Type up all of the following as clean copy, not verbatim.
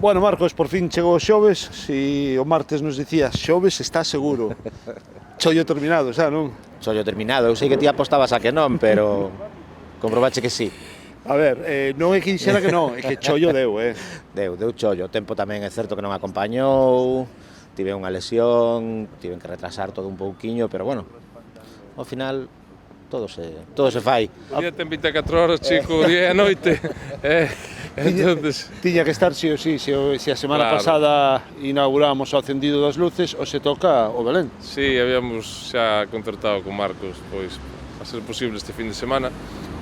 Bueno, Marcos, por fin chegou o xoves. Si o martes nos dicía xoves, está seguro. Chollo terminado, xa, non? Chollo terminado, eu sei que ti apostabas a que non, pero comprobache que sí. A ver, non é que dixera que non, é que chollo deu, Deu chollo, o tempo tamén é certo que non acompañou, tive unha lesión, tiven que retrasar todo un pouquiño, pero bueno, ao final todo se fai. O día ten 24 horas, chico, o día e a noite. Entonces, Tiña que estar sí o sí, se a semana Claro. pasada inauguramos o acendido das luces, o se toca o Belén. sí, habíamos xa concertado con Marcos, pois, a ser posible este fin de semana,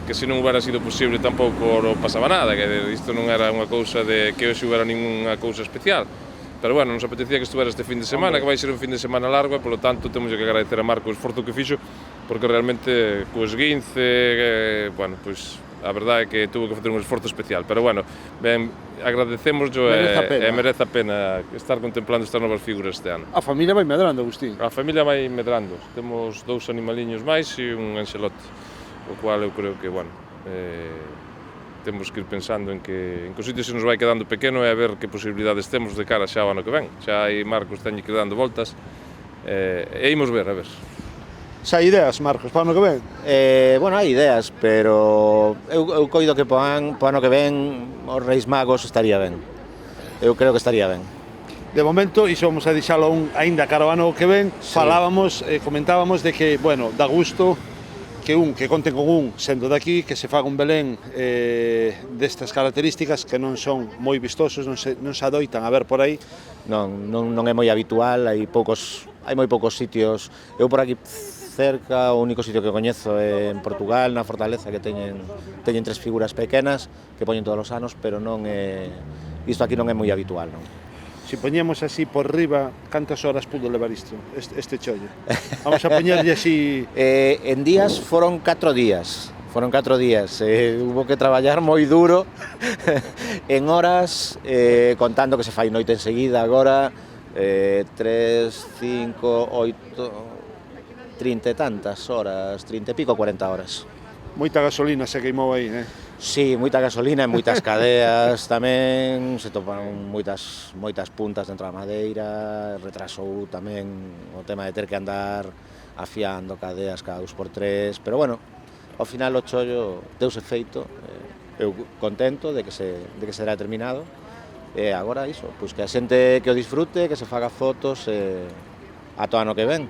que se non hubiera sido posible tampouco non pasaba nada, que isto non era unha cousa de que hoxe hubiera ninguna cousa especial. Pero bueno, nos apetecía que estuvera este fin de semana, que vai ser un fin de semana largo e polo tanto temos que agradecer a Marcos o esforzo que fixo, porque realmente co esguince, bueno, pois a verdade é que tuvo que facer un esforzo especial, pero bueno, ben, agradecémoslo e merece a pena estar contemplando estas novas figuras este ano. A familia vai medrando, Agustín. A familia vai medrando, temos 2 animaliños máis e un anxelote, o cual eu creo que, bueno, temos que ir pensando en que o sitio se nos vai quedando pequeno e a ver que posibilidades temos de cara xa ao ano que ven. Xa aí Marcos teñe que ir dando voltas e imos ver, a ver. Xa hai ideas, Marcos, para o ano que ven? Bueno, hai ideas, pero eu coido que po ano que ven os Reis Magos estaría ben. Eu creo que estaría ben. De momento, iso vamos a deixalo aínda cara ao ano que ven, Sí. falábamos, comentábamos de que, bueno, dá gusto que conten con sendo daqui, que se faga un Belén destas características que non son moi vistosos, non se adoitan a ver por aí. Non é moi habitual, hai moi poucos sitios. Eu por aquí cerca, o único sitio que coñezo é en Portugal, na Fortaleza, que teñen 3 figuras pequenas que poñen todos os anos, pero isto aquí non é moi habitual, non? Se poñemos así por riba, cantas horas pudo levar isto, este chollo? Vamos a poñerlle así... En días foron 4 días. Hubo que traballar moi duro. En horas, contando que se fai noite enseguida agora, 3, 5, 8... 30 e tantas horas, 30 e pico, 40 horas. Moita gasolina se queimou aí, Sí, moita gasolina e moitas cadeas tamén, se toparon moitas puntas dentro da madeira, retrasou tamén o tema de ter que andar afiando cadeas cada 2x3, pero bueno, ao final o chollo deuse feito, eu contento de que será terminado, e agora iso, pois que a xente que o disfrute, que se faga fotos ata o ano que ven.